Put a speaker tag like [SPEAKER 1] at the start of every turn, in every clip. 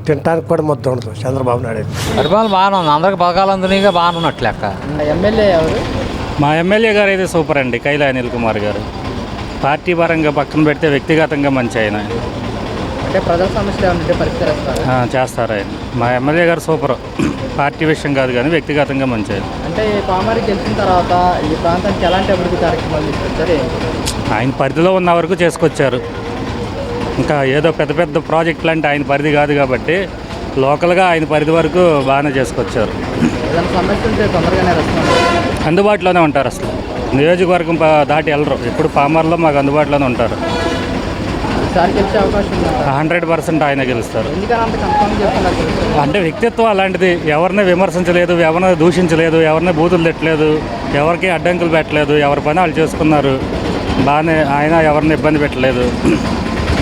[SPEAKER 1] తినడానికి కూడా ముద్ద ఉండదు చంద్రబాబు నాయుడు.
[SPEAKER 2] పరిపాలన బాగానే ఉంది, అందరికి పథకాలు అందునిగా బాగానే ఉన్నట్లు లెక్క.
[SPEAKER 3] ఎమ్మెల్యే ఎవరు?
[SPEAKER 4] మా ఎమ్మెల్యే గారు అయితే సూపర్ అండి, కైలా అనిల్ కుమార్ గారు. పార్టీ పరంగా పక్కన పెడితే వ్యక్తిగతంగా మంచి ఆయన.
[SPEAKER 3] అంటే ప్రజా సమస్యలు ఏమంటే పరిష్కరిస్తారు
[SPEAKER 4] చేస్తారు ఆయన. మా ఎమ్మెల్యే గారు సూపర్, పార్టీ విషయం కాదు కానీ వ్యక్తిగతంగా మంచి ఆయన.
[SPEAKER 3] అంటే పామారి గెలిచిన తర్వాత ఈ ప్రాంతానికి ఎలాంటి అభివృద్ధి కార్యక్రమాలు తీసుకొచ్చారు?
[SPEAKER 4] ఆయన పరిధిలో ఉన్న వరకు చేసుకొచ్చారు. ఇంకా ఏదో పెద్ద పెద్ద ప్రాజెక్టులు అంటే ఆయన పరిధి కాదు కాబట్టి లోకల్గా ఆయన పరిధి వరకు బాగానే చేసుకొచ్చారు.
[SPEAKER 3] ఏదైనా సమస్య ఉంటే తొందరగానే రెస్పాన్స్
[SPEAKER 4] అందుబాటులోనే ఉంటారు. అసలు నియోజకవర్గం దాటి వెళ్ళరు, ఎప్పుడు పామర్లో మాకు అందుబాటులోనే ఉంటారు.
[SPEAKER 3] ఈసారి గెలిచే అవకాశం ఉందా?
[SPEAKER 4] 100% ఆయన గెలుస్తారు.
[SPEAKER 3] ఎందుకని అంత కన్ఫర్మ్ చెప్తున్నారు?
[SPEAKER 4] అంటే వ్యక్తిత్వం అలాంటిది. ఎవరిని విమర్శించలేదు, ఎవరిని దూషించలేదు, ఎవరిని బూతులు తిట్టలేదు, ఎవరికి అడ్డంకులు పెట్టలేదు, ఎవరి పని వాళ్ళు చేసుకున్నారు బాగానే. ఆయన ఎవరిని ఇబ్బంది పెట్టలేదు.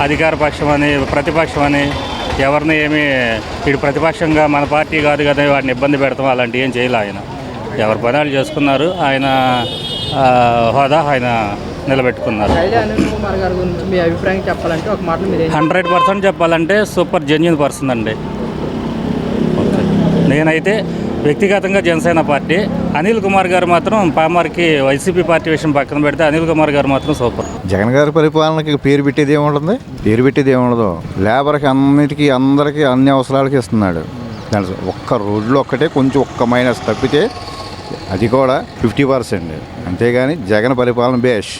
[SPEAKER 4] అధికార పక్షం అని ప్రతిపక్షం అని ఎవరిని ఏమి ఇటు ప్రతిపక్షంగా మన పార్టీ కాదు కదా వాటిని ఇబ్బంది పెడతాం అలాంటివి ఏం చేయలే. ఆయన ఎవరి పని వాళ్ళు చేసుకున్నారు. ఆయన హోదా ఆయన నిలబెట్టుకున్నారు.
[SPEAKER 3] కైలా అనిల్ కుమార్ గారి గురించి మీ అభిప్రాయం చెప్పాలంటే ఒక మాటలు మీరు
[SPEAKER 4] 100% చెప్పాలంటే సూపర్ జెన్యూన్ పర్సన్ అండి. నేనైతే వ్యక్తిగతంగా జనసేన పార్టీ, అనిల్ కుమార్ గారు మాత్రం పామర్కి వైసీపీ పార్టీ విషయం పక్కన పెడితే అనిల్ కుమార్ గారు మాత్రం సూపర్.
[SPEAKER 5] జగన్ గారి పరిపాలనకి పేరు పెట్టేది ఏముంటుంది? పేరు పెట్టేది ఏముండదు. లేబర్కి అన్నిటికీ అందరికీ అన్ని అవసరాలకి ఇస్తున్నాడు. ఒక్క రోడ్లో ఒక్కటే కొంచెం ఒక్క మైనస్ తప్పితే అది కూడా 50%. అంతేగాని జగన్ పరిపాలన బేష్.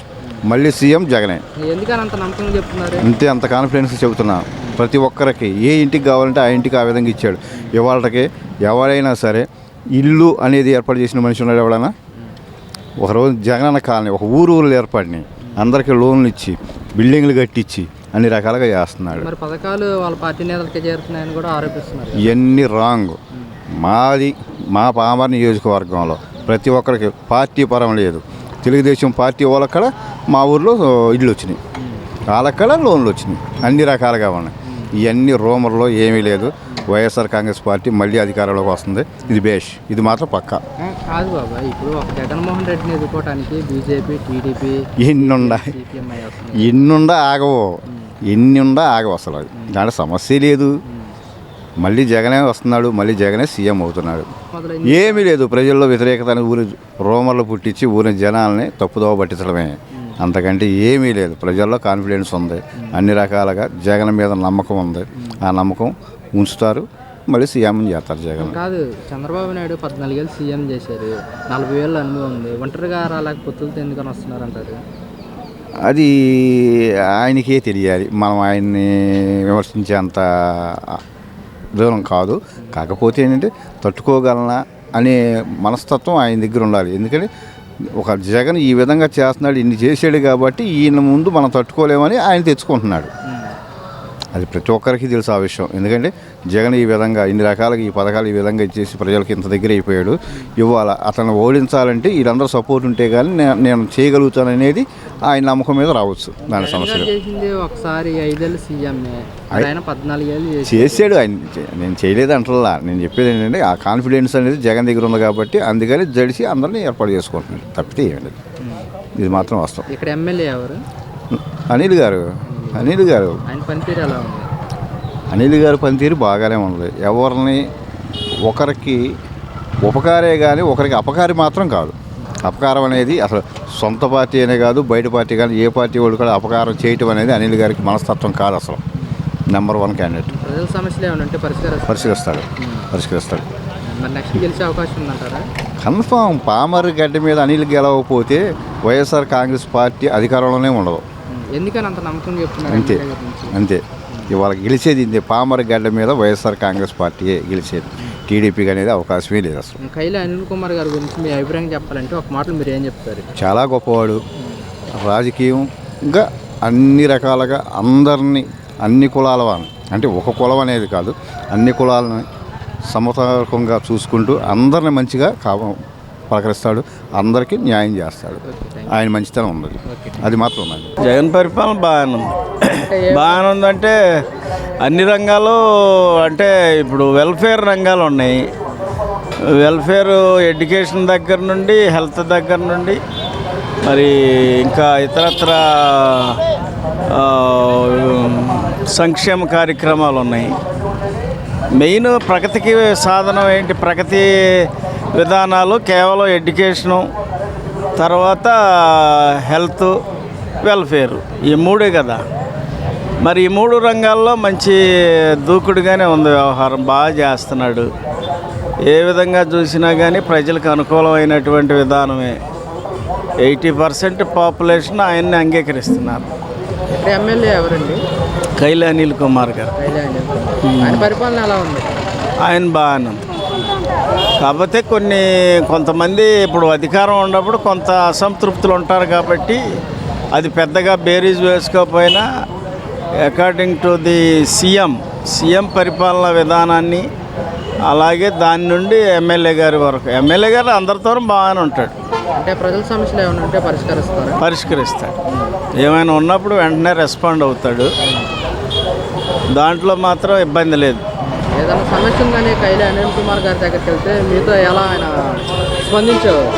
[SPEAKER 5] మళ్ళీ సీఎం జగనే.
[SPEAKER 3] ఎందుకని అంత నమ్మకంగా చెప్తున్నారు?
[SPEAKER 5] అంతే, అంత కాన్ఫిడెన్స్ చెబుతున్నా. ప్రతి ఒక్కరికి ఏ ఇంటికి కావాలంటే ఆ ఇంటికి ఆ విధంగా ఇచ్చాడు. ఇవాళకి ఎవరైనా సరే ఇల్లు అనేది ఏర్పాటు చేసిన మనిషి ఉన్నాడు ఎవడైనా? ఒకరోజు జగనన్న కాలనీ ఒక ఊరు ఏర్పడినాయి, అందరికీ లోన్లు ఇచ్చి బిల్డింగ్లు కట్టించి అన్ని రకాలుగా చేస్తున్నాడు.
[SPEAKER 3] మరి పథకాలు వాళ్ళ పార్టీ నేతలకే చేరుతున్నాయని కూడా ఆరోపిస్తున్నారు.
[SPEAKER 5] ఇవన్నీ రాంగ్. మా పామర్ నియోజకవర్గంలో ప్రతి ఒక్కరికి పార్టీ పరం లేదు. తెలుగుదేశం పార్టీ వాళ్ళక్కడ మా ఊర్లో ఇళ్ళు వచ్చినాయి, వాళ్ళక్కడ లోన్లు వచ్చినాయి, అన్ని రకాలుగా ఉన్నాయి. ఇవన్నీ రూమర్లో ఏమీ లేదు. వైఎస్ఆర్ కాంగ్రెస్ పార్టీ మళ్ళీ అధికారంలోకి వస్తుంది. ఇది బేష్, ఇది మాత్రం పక్కా.
[SPEAKER 3] కాదు బాబా, ఇప్పుడు ఒక జగన్మోహన్ రెడ్డిని ఎదుర్కోవడానికి బీజేపీ, టీడీపీ
[SPEAKER 5] ఎన్నుండా ఆగవు అసలు. దాంట్లో సమస్య లేదు. మళ్ళీ జగనే వస్తున్నాడు, మళ్ళీ జగనే సీఎం అవుతున్నాడు. ఏమీ లేదు. ప్రజల్లో వ్యతిరేకత ఊరి రూమర్లు పుట్టించి ఊరిన జనాల్ని తప్పుదోవ పట్టించడమే, అంతకంటే ఏమీ లేదు. ప్రజల్లో కాన్ఫిడెన్స్ ఉంది, అన్ని రకాలుగా జగన్ మీద నమ్మకం ఉంది. ఆ నమ్మకం ఉంచుతారు, మళ్ళీ సీఎం చేస్తారు జగన్.
[SPEAKER 3] కాదు, చంద్రబాబు నాయుడు 14 ఏళ్ళు సీఎం చేశారు, 40,000 అనుభవం ఉంది. ఒంటరిగా రాలేక పొత్తులతో ఎందుకని వస్తున్నారంటారు?
[SPEAKER 5] అది ఆయనకే తెలియాలి. మనం ఆయన్ని విమర్శించేంత దూరం కాదు. కాకపోతే ఏంటంటే తట్టుకోగలనా అనే మనస్తత్వం ఆయన దగ్గర ఉండాలి. ఎందుకంటే ఒక జగన్ ఈ విధంగా చేస్తున్నాడు, ఇన్ని చేసాడు కాబట్టి ఈయన ముందు మనం తట్టుకోలేమని ఆయన తెచ్చుకుంటున్నాడు. అది ప్రతి ఒక్కరికి తెలుసు ఆ విషయం. ఎందుకంటే జగన్ ఈ విధంగా ఇన్ని రకాలుగా ఈ పథకాలు ఈ విధంగా ఇచ్చేసి ప్రజలకు ఇంత దగ్గర అయిపోయాడు. ఇవాళ అతను ఓడించాలంటే వీళ్ళందరూ సపోర్ట్ ఉంటే కానీ నేను చేయగలుగుతాను అనేది ఆయన నమ్మకం మీద రావచ్చు. దాని సమస్యలు
[SPEAKER 3] ఒకసారి 5 ఏళ్ళు సీఎం, ఆయన 14 ఏళ్ళు
[SPEAKER 5] చేసాడు. ఆయన నేను చేయలేదు అంటలా. నేను చెప్పేది ఏంటంటే ఆ కాన్ఫిడెన్స్ అనేది జగన్ దగ్గర ఉంది కాబట్టి అందుకని జడిసి అందరినీ ఏర్పాటు చేసుకుంటున్నాడు, తప్పితే ఏమి. ఇది మాత్రం వాస్తవం.
[SPEAKER 3] ఇక్కడ ఎమ్మెల్యే ఎవరు?
[SPEAKER 5] అనిల్ గారు.
[SPEAKER 3] ఆయన పనితీరు ఎలా ఉంది?
[SPEAKER 5] అనిల్ గారి పనితీరు బాగానే ఉంది. ఎవరిని ఒకరికి ఉపకారే కానీ ఒకరికి అపకారి మాత్రం కాదు. అపకారం అనేది అసలు సొంత పార్టీ అనే కాదు, బయట పార్టీ కానీ ఏ పార్టీ వాళ్ళు కూడా అపకారం చేయటం అనేది అనిల్ గారికి మనస్తత్వం కాదు. అసలు నెంబర్ 1 క్యాండిడేట్.
[SPEAKER 3] ప్రజల సమస్యలు ఏమంటే
[SPEAKER 5] పరిష్కరిస్తాడు.
[SPEAKER 3] మరి నెక్స్ట్ గెలిచే అవకాశం ఉందంటారా?
[SPEAKER 5] కన్ఫామ్. పామర్ గడ్డ మీద అనిల్ గెలవకపోతే వైఎస్ఆర్ కాంగ్రెస్ పార్టీ అధికారంలోనే ఉండదు.
[SPEAKER 3] ఎందుకని అంత నమ్మకం చెప్తున్నారు?
[SPEAKER 5] అంతే. ఇవాళ గెలిచేది ఇంతే. పామర్ గడ్డ మీద వైఎస్ఆర్ కాంగ్రెస్ పార్టీయే గెలిచేది, టీడీపీకి అనేది అవకాశమే లేదు అసలు.
[SPEAKER 3] కైలా అనిల్ కుమార్ గారి గురించి మీ అభిప్రాయం చెప్పాలంటే ఒక మాటలు మీరు ఏం చెప్తారు?
[SPEAKER 5] చాలా గొప్పవాడు. రాజకీయంగా అన్ని రకాలుగా అందరినీ, అన్ని కులాల వాళ్ళని, అంటే ఒక కులం అనేది కాదు, అన్ని కులాలని సమతూకంగా చూసుకుంటూ అందరిని మంచిగా పలకరిస్తాడు, అందరికీ న్యాయం చేస్తాడు. ఆయన మంచితనం ఉన్నది, అది మాత్రం ఉన్నది.
[SPEAKER 6] జగన్ పరిపాలన బాగానే ఉందంటే అన్ని రంగాలు, అంటే ఇప్పుడు వెల్ఫేర్ రంగాలు ఉన్నాయి. వెల్ఫేర్ ఎడ్యుకేషన్ దగ్గర నుండి, హెల్త్ దగ్గర నుండి, మరి ఇంకా ఇతరత్ర సంక్షేమ కార్యక్రమాలు ఉన్నాయి. మెయిన్ ప్రగతికి సాధనం ఏంటి? ప్రగతి విధానాలు కేవలం ఎడ్యుకేషను, తర్వాత హెల్త్, వెల్ఫేర్, ఈ మూడే కదా. మరి ఈ 3 రంగాల్లో మంచి దూకుడుగానే ఉంది వ్యవహారం, బాగా చేస్తున్నాడు. ఏ విధంగా చూసినా కానీ ప్రజలకు అనుకూలమైనటువంటి విధానమే. 80% పాపులేషన్ ఆయన్ని అంగీకరిస్తున్నారు.
[SPEAKER 3] ఇప్పుడు ఎమ్మెల్యే ఎవరండి?
[SPEAKER 6] కైలా అనిల్ కుమార్ గారు.
[SPEAKER 3] ఆయన పరిపాలన ఎలా ఉంది?
[SPEAKER 6] ఆయన బాగానే ఉంది. కాకపోతే కొంతమంది ఇప్పుడు అధికారం ఉన్నప్పుడు కొంత అసంతృప్తులు ఉంటారు కాబట్టి అది పెద్దగా బేరీజ్ వేసుకోకపోయినా అకార్డింగ్ టు ది సీఎం పరిపాలన విధానాన్ని, అలాగే దాని నుండి ఎమ్మెల్యే గారి వరకు, ఎమ్మెల్యే గారు అందరితో బాగానే ఉంటాడు.
[SPEAKER 3] అంటే ప్రజల సమస్యలు ఏమైనా ఉంటే
[SPEAKER 6] పరిష్కరిస్తాడు. ఏమైనా ఉన్నప్పుడు వెంటనే రెస్పాండ్ అవుతాడు. దాంట్లో మాత్రం ఇబ్బంది లేదు.
[SPEAKER 3] ఏదైనా సమస్య ఉందని కైలా అనిల్ కుమార్ గారి దగ్గరికి వెళ్తే మీతో ఎలా ఆయన స్పందించేవారు?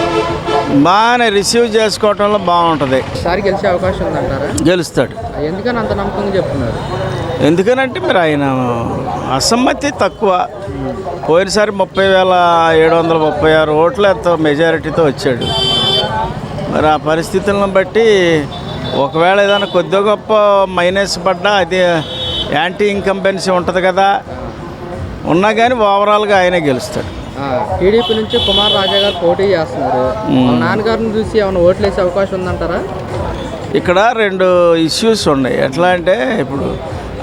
[SPEAKER 6] బాగానే రిసీవ్ చేసుకోవటంలో బాగుంటుంది.
[SPEAKER 3] ఈసారి గెలిచే అవకాశం ఉందంటారా?
[SPEAKER 6] గెలుస్తాడు.
[SPEAKER 3] ఎందుకని అంత నమ్మకంగా చెప్తున్నారు?
[SPEAKER 6] ఎందుకనంటే మరి ఆయన అసమ్మతి తక్కువ. పోయినసారి 30,736 ఓట్లు ఎంతో మెజారిటీతో వచ్చాడు. మరి ఆ పరిస్థితులను బట్టి ఒకవేళ ఏదైనా కొద్దిగా గొప్ప మైనస్ పడ్డా అది యాంటీ ఇన్కంబెన్సీ ఉంటుంది కదా, ఉన్నా కానీ ఓవరాల్గా ఆయనే గెలుస్తాడు.
[SPEAKER 3] టీడీపీ నుంచి కుమార్ రాజా గారు పోటీ చేస్తున్నారు. నాన్నగారిని చూసి ఏమైనా ఓట్లు వేసే అవకాశం ఉందంటారా?
[SPEAKER 6] ఇక్కడ 2 ఇష్యూస్ ఉన్నాయి. ఎట్లా అంటే ఇప్పుడు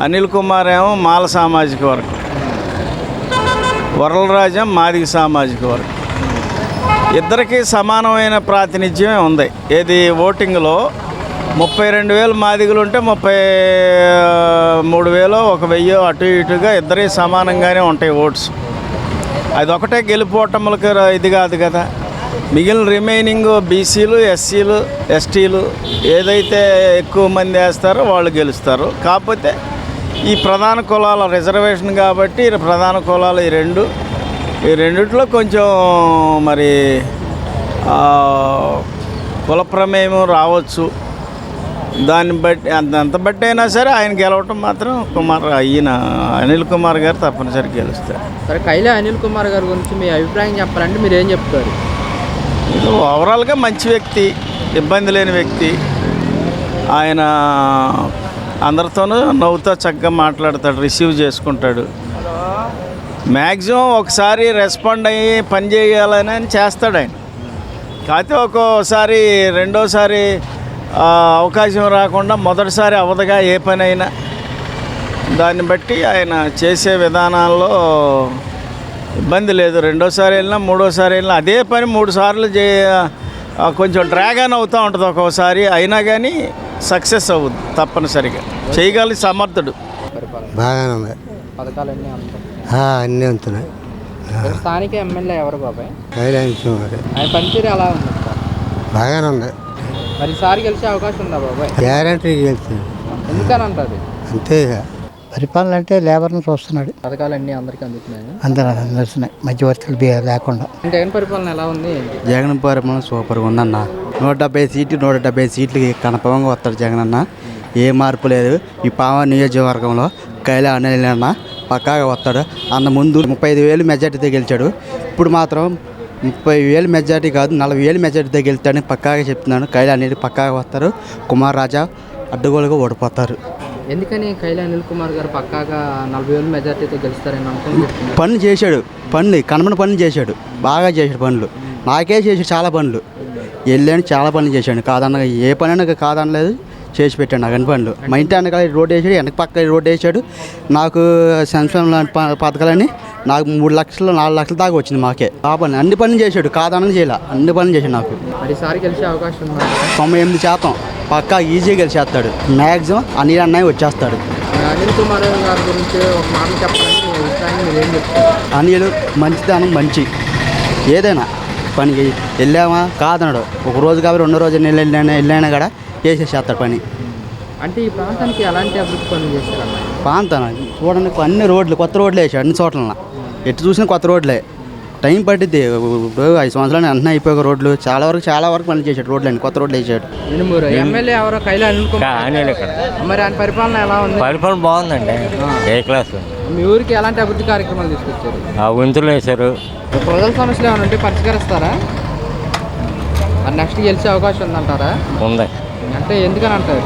[SPEAKER 6] అనిల్ కుమార్ ఏమో మాల సామాజిక వర్గం, వరలరాజా మాదిగ సామాజిక వర్గం. ఇద్దరికీ సమానమైన ప్రాతినిధ్యమే ఉంది. ఏది ఓటింగ్లో 32,000 మాదిగలు ఉంటే 33,000 1,000 అటు ఇటుగా ఇద్దరే సమానంగానే ఉంటాయి ఓట్స్. అది ఒకటే గెలిపోవటములకు ఇది కాదు కదా. మిగిలిన రిమైనింగ్ బీసీలు, ఎస్సీలు, ఎస్టీలు ఏదైతే ఎక్కువ మంది వేస్తారో వాళ్ళు గెలుస్తారు. కాకపోతే ఈ ప్రధాన కులాల రిజర్వేషన్ కాబట్టి ప్రధాన కులాలు ఈ రెండిట్లో కొంచెం మరి కుల ప్రమేయం రావచ్చు. దాన్ని బట్టి అంత బట్టి అయినా సరే ఆయన గెలవటం మాత్రం అనిల్ కుమార్ గారు తప్పనిసరి గెలుస్తారు.
[SPEAKER 3] సరే, కైలా అనిల్ కుమార్ గారి గురించి మీ అభిప్రాయం చెప్పాలంటే మీరు ఏం చెప్తారు?
[SPEAKER 6] ఓవరాల్గా మంచి వ్యక్తి, ఇబ్బంది లేని వ్యక్తి. ఆయన అందరితోనూ నవ్వుతో చక్కగా మాట్లాడతాడు, రిసీవ్ చేసుకుంటాడు. మ్యాక్సిమం ఒకసారి రెస్పాండ్ అయ్యి పని చేయాలని చేస్తాడు ఆయన. కాకపోతే ఒక్కోసారి రెండోసారి అవకాశం రాకుండా మొదటిసారి అవదగా ఏ పని అయినా దాన్ని బట్టి ఆయన చేసే విధానాల్లో ఇబ్బంది లేదు. రెండోసారి వెళ్ళినా మూడోసారి వెళ్ళినా అదే పని 3 సార్లు కొంచెం డ్రాగన్ అవుతూ ఉంటుంది ఒక్కోసారి. అయినా కానీ సక్సెస్ అవుద్ది తప్పనిసరిగా. చేయగలిగే సమర్థుడు.
[SPEAKER 1] బాగానే ఉంది.
[SPEAKER 3] పథకాలన్నీ
[SPEAKER 1] అన్నీ ఉంటున్నాయి.
[SPEAKER 3] స్థానిక ఎమ్మెల్యే ఎవరు బాబాయ్?
[SPEAKER 1] ఆయన
[SPEAKER 3] పనితీరు ఎలా ఉంది?
[SPEAKER 1] బాగానే ఉంది.
[SPEAKER 3] మరి ఈసారి గెలిచే అవకాశం ఉందా బాబాయ్?
[SPEAKER 1] గ్యారంటీ గెలుస్తుంది.
[SPEAKER 3] ఎందుకని అంటారు?
[SPEAKER 1] అంతే. పరిపాలన అంటే లేబర్ని చూస్తున్నాడు.
[SPEAKER 3] పథకాలన్నీ అందరికీ అందుతున్నాయి.
[SPEAKER 1] అందరూ అందుతున్నాయి, మధ్యవర్తులు లేకుండా.
[SPEAKER 3] జగన్ పరిపాలన ఎలా ఉంది?
[SPEAKER 7] జగన్ పరిపాలన సూపర్గా ఉందన్న. 170 సీట్లకి కనపంగా వస్తాడు జగన్ అన్న. ఏ మార్పు లేదు. ఈ పావన్ నియోజకవర్గంలో కైలా అనిల్ అన్న పక్కాగా వస్తాడు. అంత ముందు 35,000 మెజార్టీతో గెలిచాడు. ఇప్పుడు మాత్రం 30,000 మెజార్టీ కాదు 40,000 మెజార్టీతో గెలుస్తాడని పక్కాగా చెప్తున్నాను. కైలా అనిల్ పక్కాగా వస్తారు. కుమార్ రాజా అడ్డగోలుగా ఓడిపోతారు.
[SPEAKER 3] ఎందుకని కైలా అనిల్ కుమార్ గారు పక్కాగా 40,000 మెజార్టీతో గెలుస్తారని అనుకుంటున్నాను?
[SPEAKER 7] పనులు చేశాడు, కనబడిన పనులు చేశాడు, బాగా చేశాడు పనులు. నాకే చేశాడు చాలా పనులు. వెళ్ళాను చాలా పనులు చేశాడు. కాదన్న ఏ పని అయినా కాదనలేదు, చేసి పెట్టాడు నాకు అన్ని పనులు. మా ఇంటి వెనకాల రోడ్డు వేసాడు, వెనక పక్క రోడ్డు వేసాడు. నాకు సంక్షేమ లాంటి పథకాలని నాకు 3 లక్షలు 4 లక్షల దాకా వచ్చింది మాకే. ఆ పని అన్ని పనులు చేశాడు, కాదనని చేయాల, అన్ని పనులు చేశాడు. నాకు
[SPEAKER 3] మరిసారి గెలిచే అవకాశం ఉంది.
[SPEAKER 7] 98% పక్కా ఈజీగా గెలిచేస్తాడు. మ్యాక్సిమం అనిల్ అన్నయ్య వచ్చేస్తాడు.
[SPEAKER 3] అనిల్ కుమార్ గారి గురించి ఒక మాట చెప్పాలంటే మీ అభిప్రాయం మీరు ఏం చెప్తారు?
[SPEAKER 7] అనిల్ మంచితనం, మంచి ఏదైనా పనికి వెళ్ళామా కాదన్నాడు. ఒక రోజు కాబట్టి 2 రోజు వెళ్ళైనా కూడా చేసేస్తాడు పని.
[SPEAKER 3] అంటే ఈ ప్రాంతానికి ఎలాంటి అభివృద్ధి పనులు చేశారన్న?
[SPEAKER 7] ప్రాంతం చూడడానికి అన్ని రోడ్లు, కొత్త రోడ్లు వేసాడు అన్ని చోట్ల. ఎటు చూసినా కొత్త రోడ్లే. టైం పట్టిద్ది. ఇప్పుడు 5 సంవత్సరాలు అన్నీ అయిపోయాక రోడ్లు చాలా వరకు పనులు చేశాడు. రోడ్లు అన్ని కొత్త రోడ్లు వేసాడు.
[SPEAKER 3] ఎమ్మెల్యే ఎవరో కైలా అనిల్ కుమార్. మరి ఆయన పరిపాలన ఎలా ఉంది?
[SPEAKER 2] పరిపాలన బాగుందండి, ఏ క్లాస్.
[SPEAKER 3] మీ ఊరికి ఎలాంటి అభివృద్ధి కార్యక్రమాలు తీసుకొచ్చారు?
[SPEAKER 2] ఆ వంతులు వేశారు.
[SPEAKER 3] ప్రజల సమస్యలు ఏమైనా ఉంటే పరిష్కరిస్తారా? మరి నెక్స్ట్ గెలిచే అవకాశం ఉందంటారా?
[SPEAKER 2] ఉంది.
[SPEAKER 3] అంటే ఎందుకని అంటారు?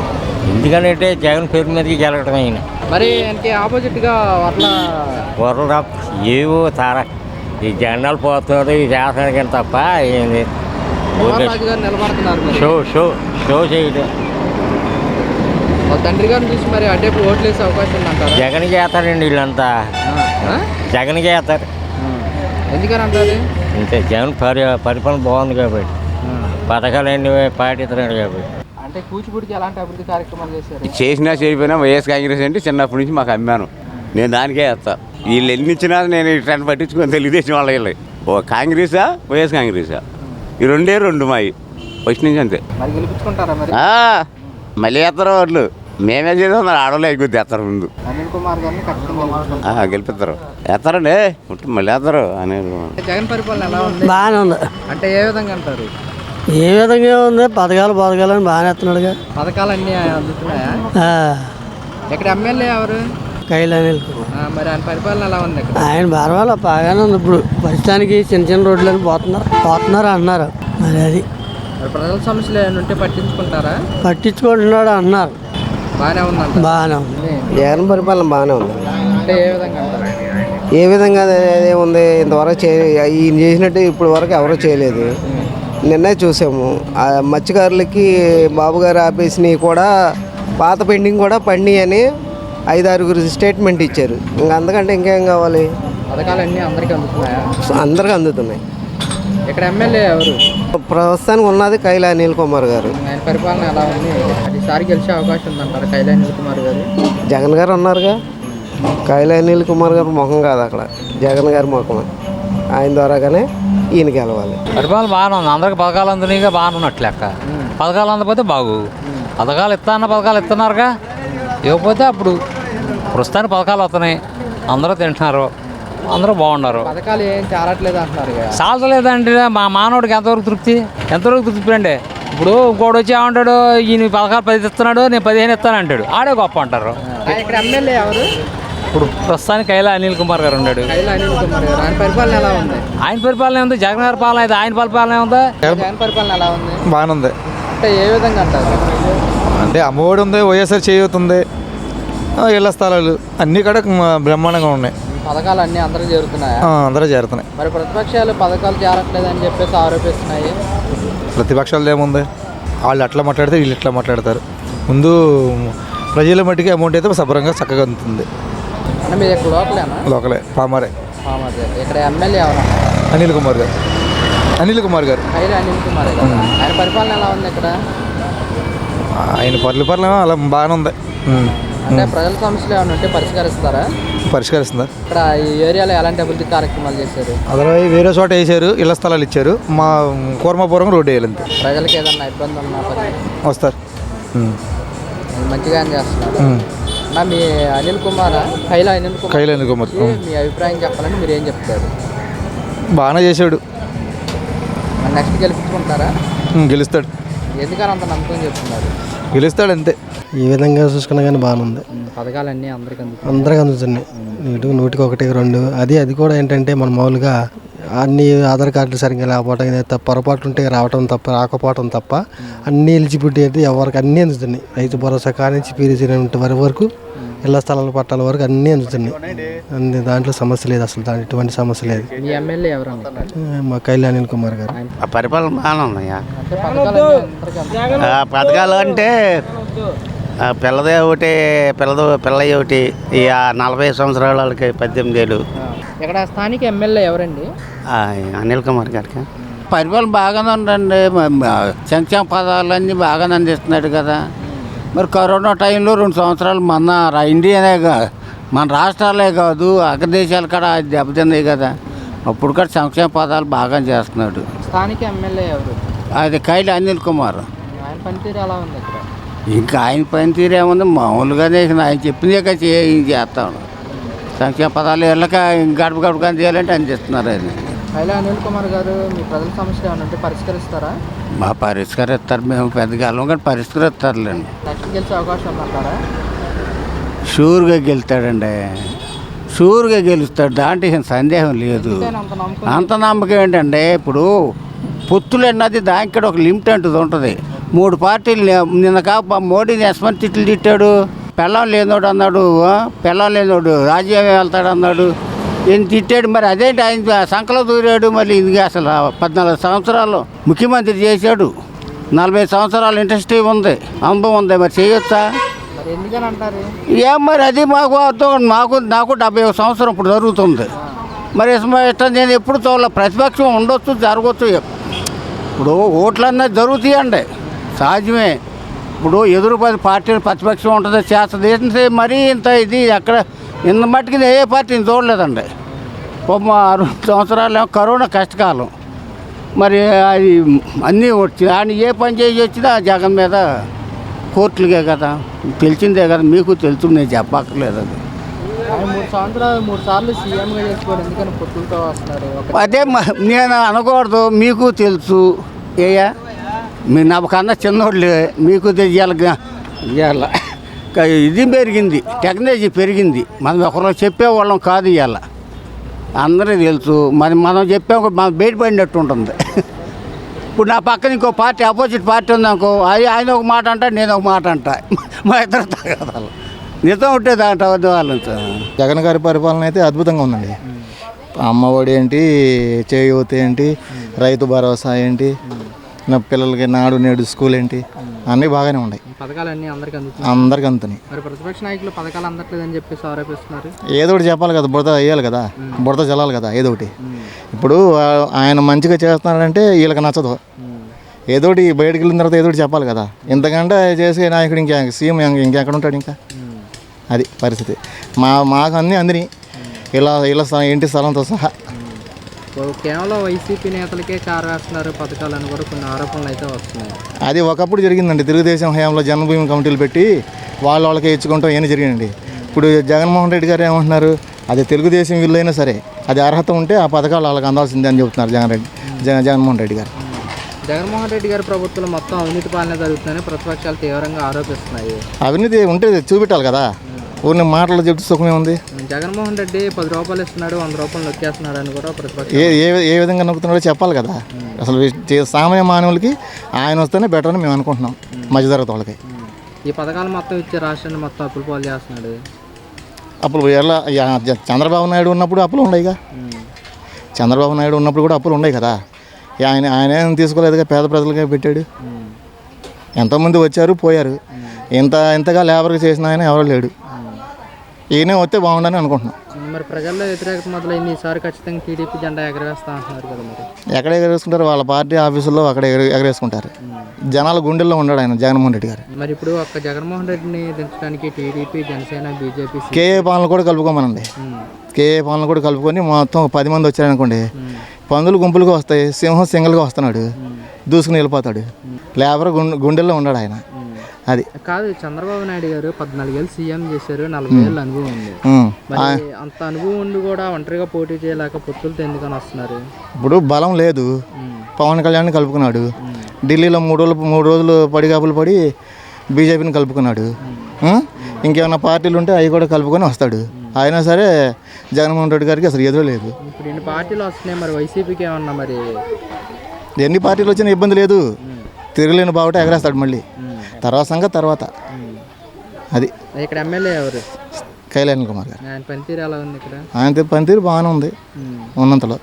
[SPEAKER 2] ఎందుకంటే జగన్ పేరు మీదకి గెలగటం అయిన
[SPEAKER 3] మరి అంటే ఆపోజిట్గా అట్లా
[SPEAKER 2] వరల ఏవో తారా ఈ జెండాలు పోతున్నారు ఈ చేస్తానికి తప్ప ఏంది
[SPEAKER 3] రాజు గారు నిలబడుతున్నారు. మరి
[SPEAKER 2] షో షో షో చేయడం.
[SPEAKER 3] వాళ్ళ తండ్రి గారిని చూసి మరి అడ్డేపు ఓట్లు వేసే అవకాశం ఉందంటారా?
[SPEAKER 2] జగన్ చేస్తారండి వీళ్ళంతా,
[SPEAKER 3] ఆ?
[SPEAKER 2] జగన్ చేస్తారు.
[SPEAKER 3] ఎందుకని అంటారు?
[SPEAKER 2] అంతే, జగన్ పరిపాలన బాగుంది కాబట్టి, పథకాలన్నీ పాటిస్తున్నాడు కాబట్టి.
[SPEAKER 3] అంటే కూచిపూడికి ఎలాంటి అభివృద్ధి కార్యక్రమాలు చేశారు?
[SPEAKER 8] చేసినా చేయకపోయినా వైఎస్ కాంగ్రెస్ అంటే చిన్నప్పటి నుంచి మాకు అమ్మాను. నేను దానికే వేస్తా. వీళ్ళు ఎన్ని ఇచ్చినా నేను ఇట్లా పట్టించుకొని తెలుగుదేశం వాళ్ళ వెళ్ళి ఓ కాంగ్రెసా వైఎస్ కాంగ్రెసా ఈ రెండు మాయి ఫస్ట్ నుంచి అంతే.
[SPEAKER 3] మరి గెలిపించుకుంటారా? మరి
[SPEAKER 8] మళ్ళీ వేస్తారు వాళ్ళు. మేమే చేద్దాం మరి ఆడవాళ్ళు ఎగుద్ది వేస్తారు ముందు.
[SPEAKER 3] అనిల్ కుమార్ గారిని ఖచ్చితంగా గెలిపించుకుంటారు.
[SPEAKER 8] గెలిపిస్తారు వేస్తారండి మళ్ళీ వేస్తారు అనేది.
[SPEAKER 3] జగన్ పరిపాలన ఎలా ఉంది?
[SPEAKER 9] బాగానే ఉంది.
[SPEAKER 3] అంటే ఏ విధంగా అంటారు?
[SPEAKER 9] ఏ విధంగా ఉంది? పథకాలు అని బాగానే ఎత్తున్నాడుగా.
[SPEAKER 3] పథకాలు అన్నీ అందుతున్నాయా? ఇక్కడ ఎమ్మెల్యే ఎవరు?
[SPEAKER 9] కైలా అనిల్.
[SPEAKER 3] మరి ఆయన పరిపాలన ఎలా ఉంది? ఇక్కడ
[SPEAKER 9] ఆయన పర్వాలేదు బాగానే ఉంది. ఇప్పుడు ప్రస్తుతానికి చిన్న రోడ్లని పోతున్నారు అంటున్నారు. మరి అది
[SPEAKER 3] మరి ప్రజల సమస్యలు ఏమైనా ఉంటే పట్టించుకుంటారా?
[SPEAKER 9] పట్టించుకుంటున్నాడు అంటున్నారు.
[SPEAKER 3] బాగానే ఉందంట.
[SPEAKER 9] బాగానే ఉంది.
[SPEAKER 1] జగన్ పరిపాలన బాగానే ఉంది.
[SPEAKER 3] అంటే ఏ విధంగా అంటారు?
[SPEAKER 1] ఏ విధంగా ఏముంది, ఇంతవరకు ఈయన చేసినట్టు ఇప్పుడు వరకు ఎవరూ చేయలేదు. నిన్నే చూసాము మత్స్యకారులకి బాబు గారు ఆపేసినవి కూడా పాత పెండింగ్ కూడా పండి అని 5-6 స్టేట్మెంట్ ఇచ్చారు. ఇంకా అంతకంటే ఇంకేం కావాలి?
[SPEAKER 3] పథకాలు అన్నీ అందరికీ అందుతున్నాయా?
[SPEAKER 1] అందరికీ అందుతున్నాయి.
[SPEAKER 3] ఇక్కడ ఎమ్మెల్యే ఎవరు?
[SPEAKER 1] ప్రస్తుతానికి ఉన్నది కైలా అనిల్ కుమార్ గారు.
[SPEAKER 3] ఆయన పరిపాలన ఎలా ఉంది? ఈసారి గెలిచే అవకాశం ఉందంటారు కైలా అనిల్ కుమార్ గారు?
[SPEAKER 1] జగన్ గారు ఉన్నారుగా. కైలా అనిల్ కుమార్ గారు ముఖం కాదు అక్కడ, జగన్ గారి ముఖమే. ఆయన ద్వారాగానే ఈయన గెలవాలి.
[SPEAKER 2] పరిపాలన బాగానే ఉంది. అందరికి పథకాలు అందునిగా బాగానే ఉన్నట్లు లెక్క. పథకాలు అందకపోతే బాగు. పథకాలు పథకాలు ఇస్తున్నారుగా. ఇవ్వకపోతే అప్పుడు ప్రస్తుతానికి పథకాలు వస్తున్నాయి, అందరూ తింటున్నారు, అందరూ బాగున్నారు.
[SPEAKER 3] పథకాలు ఏం చాలట్లేదు అంటున్నారు.
[SPEAKER 2] చాలలేదండి. మా మానవుడికి ఎంతవరకు తృప్తి అండి. ఇప్పుడు ఇంకోటి వచ్చి ఏమంటాడు, ఈయన పథకాలు 10 ఇస్తున్నాడు, నేను 15 ఇస్తాను అంటాడు. ఆడే గొప్ప అంటారు.
[SPEAKER 3] ఇక్కడ ఎమ్మెల్యే ఎవరు?
[SPEAKER 2] ఇప్పుడు ప్రస్తుతానికి కైలా అనిల్ కుమార్ గారు ఉన్నాడు.
[SPEAKER 3] కైలా అనిల్ కుమార్ గారు. ఆయన పరిపాలన ఎలా ఉంది?
[SPEAKER 2] ఆయన పరిపాలన ఉంది, జగన్ గారి పాలన అయితే ఆయన పరిపాలన ఉందా?
[SPEAKER 3] జగన్ పరిపాలన ఎలా ఉంది?
[SPEAKER 10] బాగానే ఉంది.
[SPEAKER 3] అంటే ఏ విధంగా అంటారు?
[SPEAKER 10] అంటే అమ్మఒడి ఉంది, వైఎస్ఆర్ చేయూతుంది, ఇళ్ల స్థలాలు అన్నీ కూడా బ్రహ్మాండంగా ఉన్నాయి.
[SPEAKER 3] పథకాలు అన్నీ అందరికి చేరుతున్నాయా?
[SPEAKER 10] అందరూ చేరుతున్నాయి.
[SPEAKER 3] మరి ప్రతిపక్షాలు పథకాలు చేరట్లేదు అని చెప్పేసి ఆరోపిస్తున్నాయి.
[SPEAKER 10] ప్రతిపక్షాలు ఏముంది, వాళ్ళు అట్లా మాట్లాడితే వీళ్ళు ఇట్లా మాట్లాడతారు. ముందు ప్రజల మట్టికి అమౌంట్ అయితే శుభ్రంగా చక్కగా అందుతుంది.
[SPEAKER 3] అంటే మీరు ఇక్కడ లోకలేనా?
[SPEAKER 10] లోకలే, పామారే.
[SPEAKER 3] ఇక్కడ ఎమ్మెల్యే ఎవరు?
[SPEAKER 10] అనిల్ కుమార్ గారు.
[SPEAKER 3] కైలా అనిల్ కుమార్ గారు. ఆయన పరిపాలన ఎలా ఉంది ఇక్కడ?
[SPEAKER 10] ఆయన పరిపాలన అలా బాగానే ఉంది.
[SPEAKER 3] అంటే ప్రజల సమస్యలు ఏమైనా ఉంటే
[SPEAKER 10] పరిష్కరిస్తుందా?
[SPEAKER 3] ఇక్కడ ఈ ఏరియాలో ఎలాంటి అభివృద్ధి కార్యక్రమాలు చేశారు?
[SPEAKER 10] అదర్వైజ్ వేరే చోట వేసారు, ఇళ్ల స్థలాలు ఇచ్చారు. మా కూర్మాపురం రోడ్డు వేయాలి అంతే.
[SPEAKER 3] ప్రజలకు ఏదన్నా ఇబ్బంది ఉన్నా
[SPEAKER 10] వస్తారు,
[SPEAKER 3] మంచిగా చేస్తున్నారు. మీ అనిల్ కుమార్ కైలా అనిల్ కుమార్ మీ అభిప్రాయం చెప్పాలని మీరు ఏం చెప్తారు?
[SPEAKER 10] బాగానే చేశాడు.
[SPEAKER 3] నెక్స్ట్ గెలిపించుకుంటారా?
[SPEAKER 10] గెలుస్తాడు.
[SPEAKER 3] ఎందుకని అంత నమ్మకం చెప్తున్నారు?
[SPEAKER 10] గెలుస్తాడు అంతే.
[SPEAKER 1] ఈ విధంగా చూసుకున్నా కానీ బాగానే ఉంది.
[SPEAKER 3] పథకాలన్నీ అందరికీ
[SPEAKER 1] అందుతున్నాయి. 100కి 1, 2. అది కూడా ఏంటంటే మన మామూలుగా అన్ని ఆధార్ కార్డులు సరిగ్గా లేకపోవడం, పొరపాట్లు ఉంటే రాకపోవడం తప్ప అన్ని ఎలిజిబిలిటీ అయితే ఎవరికి అన్నీ అందుతున్నాయి. రైతు భరోసా కానించి పీరియడ్ వరకు ఇళ్ల స్థలాల పట్టాల వరకు అన్నీ అందుతున్నాయి. దాంట్లో సమస్య లేదు, అసలు ఎటువంటి సమస్య లేదు.
[SPEAKER 3] మీ ఎమ్మెల్యే ఎవరు?
[SPEAKER 1] మా కైలా అనిల్ కుమార్ గారు.
[SPEAKER 8] పరిపాలన బాగానే ఉన్నాయా? పథకాలు అంటే పిల్లదే ఒకటి, పిల్లయ్య ఒకటి, 40 సంవత్సరాల వాళ్ళకి 18 ఏళ్ళు.
[SPEAKER 3] ఇక్కడ స్థానిక ఎమ్మెల్యే ఎవరండి?
[SPEAKER 8] అనిల్ కుమార్ గారికి.
[SPEAKER 11] పరిపాలన బాగానే ఉందండి. సంక్షేమ పదాలన్నీ బాగానే అందిస్తున్నాడు కదా. మరి కరోనా టైంలో 2 సంవత్సరాలు మన ఇండియానే మన రాష్ట్రాలే కాదు అగ్ర దేశాలు కూడా దెబ్బతిన్నాయి కదా. అప్పుడు కూడా సంక్షేమ పదాలు బాగా చేస్తున్నాడు.
[SPEAKER 3] స్థానిక ఎమ్మెల్యే ఎవరు?
[SPEAKER 11] అది కైలా అనిల్ కుమార్.
[SPEAKER 3] ఆయన పనితీరు ఎలా ఉంది ఇక్కడ?
[SPEAKER 11] ఇంకా ఆయన పనితీరు ఏముంది, మామూలుగానే ఆయన చెప్పిందే చేస్తాడు. సంక్షేమ పదాలు వెళ్ళక గడప చేయాలంటే అందిస్తున్నారు. అది
[SPEAKER 3] కైలా అనిల్ కుమార్ గారు మీ ప్రజల సమస్యలు ఏమైనా ఉంటే పరిష్కరిస్తారా?
[SPEAKER 11] పరిష్కరిస్తారు. మేము పెద్దగా కానీ పరిష్కరిస్తారులేండి.
[SPEAKER 3] నెక్స్ట్ గెలిచే అవకాశం ఉందంటారా?
[SPEAKER 11] షూర్గా గెలుతాడండి. షూర్గా గెలుస్తాడు, దాంట్లో ఏం సందేహం లేదు. అంత నమ్మకం ఏంటంటే ఇప్పుడు పొత్తులు అన్నది దానికి కూడా ఒక లిమిట్ అంటుంది ఉంటుంది. 3 పార్టీలు నిన్న మోడీని ఎస్మని తిట్లు తిట్టాడు, పెళ్ళం లేనోడు అన్నాడు, పెళ్ళం లేనోడు రాజ్యం వెళ్తాడు అన్నాడు, ఈయన తిట్టాడు. మరి అదేంటి ఆయన సంకలో దూరాడు. మళ్ళీ ఇది అసలు 14 సంవత్సరాలు ముఖ్యమంత్రి చేశాడు, 40 సంవత్సరాలు ఇండస్ట్రీ ఉంది, అనుభవం ఉంది, మరి చేయొచ్చా? ఏం మరి అది మాకు అర్థం. నాకు 71 సంవత్సరం ఇప్పుడు జరుగుతుంది. మరి ఇష్టం నేను ఎప్పుడు చూడాలి. ప్రతిపక్షం ఉండొచ్చు, జరగచ్చు. ఇప్పుడు ఓట్లన్నది జరుగుతాయండి, సహజమే. ఇప్పుడు ఎదురు 10 పార్టీలు ప్రతిపక్షం ఉంటుంది, చేస్తుంది. మరీ ఇంత ఇది ఎక్కడ ఇంత మట్టుకి ఏ పార్టీని చూడలేదండి. 6 సంవత్సరాలు కరోనా కష్టకాలం. మరి అది అన్నీ వచ్చి ఆయన ఏ పని చేసి వచ్చినా జగన్ మీద కోర్టులకే కదా, తెలిసిందే కదా, మీకు తెలుసు, నేను చెప్పక్కర్లేదు. అది
[SPEAKER 3] 3 సార్లు సీఎంగా చేసుకోవాలి, ఎందుకని పొత్తులతో వస్తున్నారు?
[SPEAKER 11] అదే నేను అనకూడదు, మీకు తెలుసు. ఏయా మీరు నాకన్నా చిన్నోళ్ళే, మీకు తెలియాలి. ఇది పెరిగింది, టెక్నాలజీ పెరిగింది, మనం ఒకరు చెప్పేవాళ్ళం కాదు. ఇవాళ అందరికీ తెలుసు. మనం చెప్పే మనం బయటపడినట్టు ఉంటుంది. ఇప్పుడు నా పక్కన ఇంకో పార్టీ, అపోజిట్ పార్టీ ఉందనుకో, ఆయన ఒక మాట అంటా, నేను ఒక మాట అంటా, మా ఇద్దరు తగదాలు నిజం ఉంటే దాంట్లో వాళ్ళంతా.
[SPEAKER 10] జగన్ గారి పరిపాలన అయితే అద్భుతంగా ఉందండి. అమ్మఒడి ఏంటి, చేయూత ఏంటి, రైతు భరోసా ఏంటి, నా పిల్లలకి నాడు నేడు స్కూల్ ఏంటి, అన్నీ బాగానే ఉన్నాయి.
[SPEAKER 3] పథకాలన్నీ అందరికీ
[SPEAKER 10] అందుతున్నాయి.
[SPEAKER 3] మరి ప్రతిపక్ష నాయకులు పథకాలు అందట్లేదని చెప్పేసి ఆరోపిస్తున్నారు.
[SPEAKER 10] ఏదో ఒకటి చెప్పాలి కదా, బురద వేయాలి కదా, బురద చల్లాలి కదా, ఏదో ఒకటి. ఇప్పుడు ఆయన మంచిగా చేస్తున్నాడంటే వీళ్ళకి నచ్చదు. ఏదో ఒకటి బయటకు వెళ్ళిన తర్వాత ఏదో ఒకటి చెప్పాలి కదా. ఇంతకంటే చేసే నాయకుడు ఇంకా సీఎం ఇంకెక్కడ ఉంటాడు? ఇంకా అది పరిస్థితి. మాకు అందిని ఇలా ఇంటి స్థలంతో సహా.
[SPEAKER 3] కేవలం వైసీపీ నేతలకే కారేస్తున్నారు పథకాలను కూడా కొన్ని ఆరోపణలు అయితే వస్తున్నాయి.
[SPEAKER 10] అది ఒకప్పుడు జరిగిందండి. తెలుగుదేశం హయాంలో జన్మభూమి కమిటీలు పెట్టి వాళ్ళకే ఇచ్చుకుంటాం ఏమి జరిగిందండి. ఇప్పుడు జగన్మోహన్ రెడ్డి గారు ఏమంటున్నారు, అది తెలుగుదేశం వీళ్ళైనా సరే అది అర్హత ఉంటే ఆ పథకాలు వాళ్ళకి అందాల్సిందే అని చెబుతున్నారు జగన్మోహన్ రెడ్డి గారు.
[SPEAKER 3] జగన్మోహన్ రెడ్డి గారి ప్రభుత్వం మొత్తం అవినీతి పాలన జరుగుతుందని ప్రతిపక్షాలు తీవ్రంగా ఆరోపిస్తున్నాయి.
[SPEAKER 10] అవినీతి ఉంటే చూపెట్టాలి కదా, ఊరిని మాటలు చెప్తే సుఖమే ఉంది.
[SPEAKER 3] జగన్మోహన్ రెడ్డి 10 రూపాయలు ఇస్తున్నాడు, 100 రూపాయలు నొక్కేస్తున్నాడు అని కూడా ప్రతిపక్షం
[SPEAKER 10] ఏ విధంగా నొక్కుతున్నాడో చెప్పాలి కదా. అసలు సామాన్య మానవులకి ఆయన వస్తేనే బెటర్ అని మేము అనుకుంటున్నాం, మధ్యతరగతి వాళ్ళకి.
[SPEAKER 3] ఈ పథకాలు మొత్తం ఇచ్చే రాష్ట్రాన్ని మొత్తం అప్పులు పాలు చేస్తున్నాడు.
[SPEAKER 10] అప్పులు ఎలా? చంద్రబాబు నాయుడు ఉన్నప్పుడు అప్పులు ఉండయిగా, చంద్రబాబు నాయుడు ఉన్నప్పుడు కూడా అప్పులు ఉన్నాయి కదా. ఆయన ఏం తీసుకోలేదుగా, పేద ప్రజలకే పెట్టాడు. ఎంతోమంది వచ్చారు పోయారు, ఇంతగా లేబర్గా చేసిన ఆయన ఎవరు లేడు. ఈయనే వస్తే బాగుండని అనుకుంటున్నాం.
[SPEAKER 3] మరి ప్రజల్లో వ్యతిరేకత మొదలైంది, ఈసారి ఖచ్చితంగా టీడీపీ జెండా ఎగరేస్తా అంటున్నారు కదా. మరి
[SPEAKER 10] ఎక్కడ ఎగరేసుకుంటారు? వాళ్ళ పార్టీ ఆఫీసుల్లో అక్కడ ఎగరేసుకుంటారు. జనాల గుండెల్లో ఉన్నాడు ఆయన జగన్మోహన్ రెడ్డి గారు.
[SPEAKER 3] మరి ఇప్పుడు ఒక్క జగన్మోహన్ రెడ్డిని దించడానికి టీడీపీ, జనసేన, బీజేపీ,
[SPEAKER 10] కేఏ పాలన కూడా కలుపుకోమనండి. కేఏ పాలన కూడా కలుపుకొని మొత్తం 10 మంది వచ్చారనుకోండి, పందులు గుంపులుగా వస్తాయి, సింహం సింగిల్గా వస్తున్నాడు, దూసుకుని వెళ్ళిపోతాడు. లేబర్ గుండెల్లో ఉన్నాడు ఆయన. అది
[SPEAKER 3] కాదు. చంద్రబాబు నాయుడు గారు 14 ఏళ్ళు సీఎం చేశారు, 40 ఏళ్ళు అనుభవం ఉంది. మరి అంత అనుభవం ఉండి కూడా ఒంటరిగా పోటీ చేయలేక పొత్తులతో ఎందుకని వస్తున్నారు?
[SPEAKER 10] ఇప్పుడు బలం లేదు. పవన్ కళ్యాణ్ని కలుపుకున్నాడు, ఢిల్లీలో 3 రోజులు పడిగాపులు పడి బీజేపీని కలుపుకున్నాడు. ఇంకేమైనా పార్టీలు ఉంటే అవి కూడా కలుపుకొని వస్తాడు. అయినా సరే జగన్మోహన్ రెడ్డి గారికి అసలు ఎదురు లేదు.
[SPEAKER 3] ఇప్పుడు ఇన్ని పార్టీలు వస్తున్నాయి, మరి వైసీపీకి ఏమన్నా మరి
[SPEAKER 10] ఎన్ని పార్టీలు వచ్చినా ఇబ్బంది లేదు, తిరగలేని బావుట ఎగరేస్తాడు మళ్ళీ. తర్వాత సంగతి తర్వాత. అది
[SPEAKER 3] ఇక్కడ ఎమ్మెల్యే ఎవరు?
[SPEAKER 10] కళ్యాణ్ కుమార్ గారు.
[SPEAKER 3] ఆయన పనితీరు ఎలా ఉంది? ఇక్కడ
[SPEAKER 10] ఆయన పనితీరు బాగానే ఉంది ఉన్నంతలో.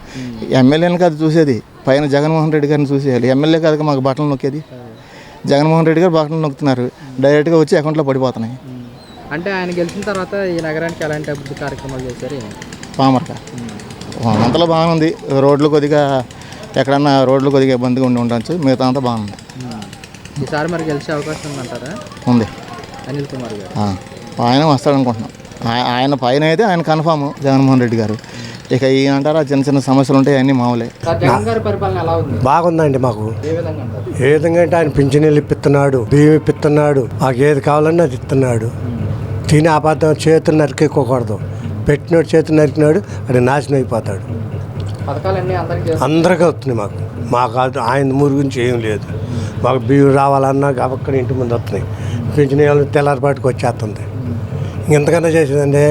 [SPEAKER 10] ఎమ్మెల్యేని కాదు చూసేది, పైన జగన్మోహన్ రెడ్డి గారిని చూసేయాలి. ఎమ్మెల్యే కాదు మాకు బట్టలు నొక్కేది. జగన్మోహన్ రెడ్డి గారు బట్టలు నొక్కుతున్నారు, డైరెక్ట్గా వచ్చి అకౌంట్లో పడిపోతున్నాయి.
[SPEAKER 3] అంటే ఆయన గెలిచిన తర్వాత ఈ నగరానికి ఎలాంటి అభివృద్ధి కార్యక్రమాలు చేశారు?
[SPEAKER 10] పామర్గా అంతలో బాగానే ఉంది. రోడ్లు కొద్దిగా ఎక్కడన్నా రోడ్లు కొద్దిగా ఇబ్బందిగా ఉండొచ్చు, మిగతా అంతా బాగుంది.
[SPEAKER 3] ఈసారి మరి గెలిచే అవకాశం ఉందంటారా?
[SPEAKER 10] ఉంది.
[SPEAKER 3] అనిల్ కుమార్ గారు
[SPEAKER 10] ఆయన వస్తాడనుకుంటున్నాం. ఆయన పైన అయితే ఆయన కన్ఫామ్ జగన్మోహన్ రెడ్డి గారు. ఇక ఈయన అంటారా చిన్న చిన్న సమస్యలు ఉంటాయి, అన్నీ మామూలే.
[SPEAKER 3] జగన్ గారి పరిపాలన ఎలా ఉంది?
[SPEAKER 12] బాగుందండి. మాకు
[SPEAKER 3] ఏ విధంగా అంటారు?
[SPEAKER 12] ఏ విధంగా అంటే ఆయన పింఛనీళ్ళు ఇప్పిస్తున్నాడు, బియ్యం ఇప్పిస్తున్నాడు, మాకు ఏది కావాలన్నా అది ఇస్తున్నాడు. తిని అబద్ధం చేతులు నరికేయకూడదు, పెట్టినోడు చేతులు నరికినాడు అది నాశనం అయిపోతాడు. అందరికీ వస్తున్నాయి. మాకు ఆయన ఊరి గురించి ఏం లేదు. మాకు బియ్యం రావాలన్నా అక్కడ ఇంటి ముందు వస్తున్నాయి. పింఛన్ తెల్లారిపాటికి వచ్చేస్తుంది. ఇంతకన్నా చేసేదండి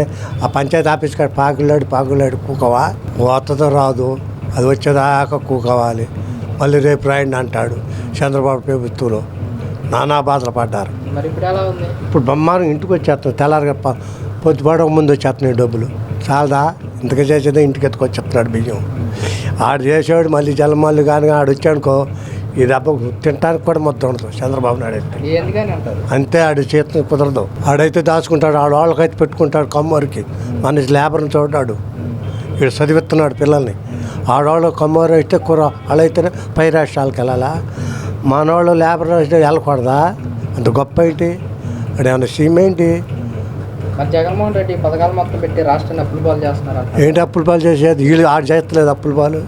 [SPEAKER 12] ఆ పంచాయతీ ఆఫీస్ కాడ పాకులాడు కూకవా వస్తుందో రాదు, అది వచ్చేదాకా కూకోవాలి. మళ్ళీ రేపు రాయండి అంటాడు. చంద్రబాబు ప్రభుత్వంలో నానా బాధలు పడ్డారు.
[SPEAKER 3] మరి ఇప్పుడు ఎలా ఉంది?
[SPEAKER 12] ఇప్పుడు బ్రహ్మాండం ఇంటికి వచ్చేస్తున్నాయి. తెల్లారిగా పొద్దుపడక ముందు వచ్చేస్తున్నాయి డబ్బులు. చాలదా? ఇంతగా చేసేదే ఇంటికి ఎత్తుకొచ్చేస్తున్నాడు బియ్యం. ఆడు చేసేవాడు మళ్ళీ జలమల్లి కానీ ఆడు వచ్చాడుకో ఈ దెబ్బ తినడానికి కూడా మొత్తం ఉండదు చంద్రబాబు నాయుడు అంటే.
[SPEAKER 3] ఎందుకని అంటారు?
[SPEAKER 12] అంతే, ఆడు చేతి కుదరదు. ఆడైతే దాచుకుంటాడు, ఆడు వాళ్ళకైతే పెట్టుకుంటాడు కమ్మరికి. మన లేబర్ని చూడాడు, వీడు చదివిస్తున్నాడు పిల్లల్ని. ఆడవాళ్ళు కమ్మవారు అయితే కూర వాళ్ళైతేనే పై రాష్ట్రాలకు వెళ్ళాలా, మనవాళ్ళు లేబర్ అయితే వెళ్ళకూడదా? అంత గొప్ప ఏంటి? అది ఏమన్నా సీమ్ ఏంటి?
[SPEAKER 3] మరి జగన్మోహన్ రెడ్డి పథకాలు మొత్తం పెట్టి రాష్ట్రాన్ని అప్పులు పాలు చేస్తున్నారు.
[SPEAKER 12] ఏంటి అప్పుల పాలు చేసేది? వీళ్ళు ఆడు చేయట్లేదు అప్పుల పాలు,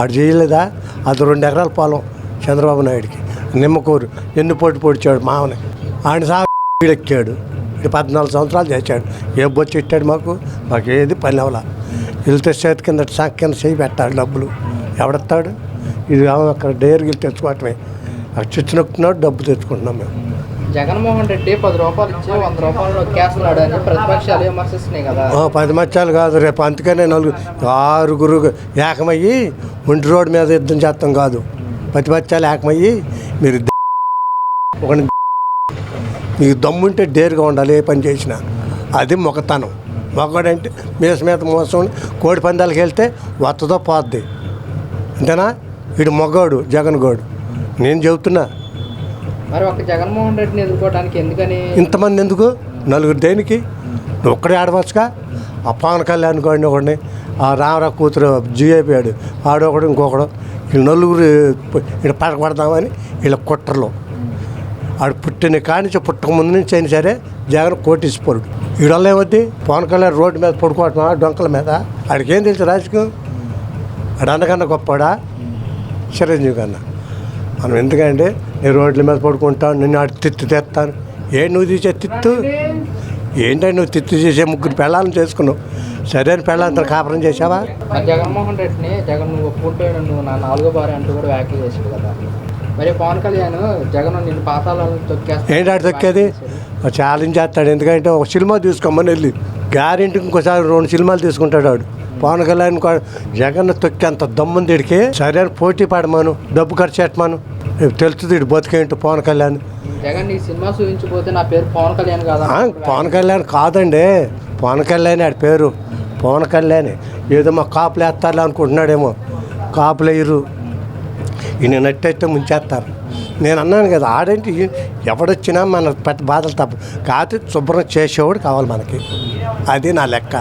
[SPEAKER 12] ఆడు చేయలేదా? అది 2 ఎకరాల పొలం చంద్రబాబు నాయుడికి, నిమ్మకూరు ఎన్ని పొడిచాడు మామని. ఆయన వీడెక్కాడు, ఇది 14 సంవత్సరాలు చేశాడు. ఏ బొచ్చి ఇట్టాడు మాకు ఏది పని అవలా. వెళ్తే చేతి కింద కింద చేయి పెట్టాలి, డబ్బులు ఎవడెత్తాడు? ఇది అక్కడ డేర్కి తెచ్చుకోవటమే. అక్కడ చిచ్చు నొక్కుతున్నాడు, డబ్బు తెచ్చుకుంటున్నాం మేము.
[SPEAKER 3] జగన్మోహన్ రెడ్డి 10 రూపాయలు ఇచ్చి 100 రూపాయలు నొక్కేస్తున్నాడు అని ప్రతిపక్షాలు విమర్శిస్తున్నాయి కదా.
[SPEAKER 12] 10 మధ్యాలు కాదు రేపు, అందుకనే 6 ఏకమయ్యి ఒంటి రోడ్డు మీద యుద్ధం చేస్తాం కాదు. ప్రతిపక్షాలు ఏకమయ్యి మీరు ఒక మీకు దమ్ముంటే డేరుగా ఉండాలి ఏ పని చేసినా. అది మొగతనం. మొగడంటే మీద మోసం కోడి పందాలకు వెళ్తే వత్తదో పోద్ది, అంతేనా? వీడు మొగ్గోడు జగన్ గోడు. నేను చెబుతున్నా.
[SPEAKER 3] మరి ఒక జగన్మోహన్ రెడ్డిని ఎదుర్కోవడానికి ఎందుకని
[SPEAKER 12] ఇంతమంది ఎందుకు? 4 దేనికి? నువ్వు ఒక్కడే ఆడవచ్చుగా. ఆ పవన్ కళ్యాణ్ ఒకడిని, ఆ రామరావు కూతురు జీఏపీ ఆడొకడు ఇంకొకడు, వీళ్ళు 4 ఇక్కడ పడకపడదామని వీళ్ళ కుట్రలో. ఆడు పుట్టిన కానించి పుట్టక ముందు నుంచి అయినా సరే జగన్ కోటీశ్వరుడు. వీడల్ల ఏమవుద్ది? పవన్ కళ్యాణ్ రోడ్డు మీద పడుకోవటం డొంకల మీద. ఆడికి ఏం తెలుసు రాజకీయం? ఆడు అన్నకన్నా గొప్పవాడా చిరంజీవి కన్నా? మనం ఎందుకంటే నేను రోడ్ల మీద పడుకుంటాను, నిన్ను ఆడు తిత్తు తెస్తాను. నువ్వు తీసే తిత్తు ఏంటంటే నువ్వు తిత్తు చేసే 3 పెళ్ళాలను చేసుకున్నావు. సరైన పెళ్ళంతా కాపురం చేసావా?
[SPEAKER 3] జగన్మోహన్ రెడ్డిని జగన్ నువ్వు ఒప్పుకుంటాడు, నువ్వు నా 4వ భార్య అంటూ కూడా వ్యాఖ్యలు చేసాడు కదా. మరి పవన్ కళ్యాణ్ జగన్ నిన్ను పాతాళాలను తొక్కేస్తాడు.
[SPEAKER 12] ఏంటి ఆడు తొక్కేది? ఛాలెంజ్ చేస్తాడు. ఎందుకంటే ఒక సినిమా తీసుకోమని వెళ్ళి గ్యారెంటీకి ఇంకోసారి 2 సినిమాలు తీసుకుంటాడు ఆడు. పవన్ కళ్యాణ్ జగన్ తొక్కి అంత దమ్ముంది వీడికి. సరైన పోటీ పడమాను, డబ్బు ఖర్చు పెట్టమాను, తెలుస్తుంది వీడు బతికేంటో పవన్ కళ్యాణ్.
[SPEAKER 3] జగన్ ఈ సినిమా చూపించబోతే నా పేరు పవన్ కళ్యాణ్ కాదా?
[SPEAKER 12] పవన్ కళ్యాణ్ కాదండి, పవన్ కళ్యాణ్ ఆడి పేరు. పవన్ కళ్యాణ్ ఏదో మా కాపులు వేస్తారులే అనుకుంటున్నాడేమో. కాపులు వేయరు, ఈయన నట్టయితే ముంచేస్తారు. నేను అన్నాను కదా, ఆడంటే ఎవడొచ్చినా మన పెద్ద బాధలు తప్ప కాదు, శుభ్రం చేసేవాడు కావాలి మనకి. అది నా లెక్క.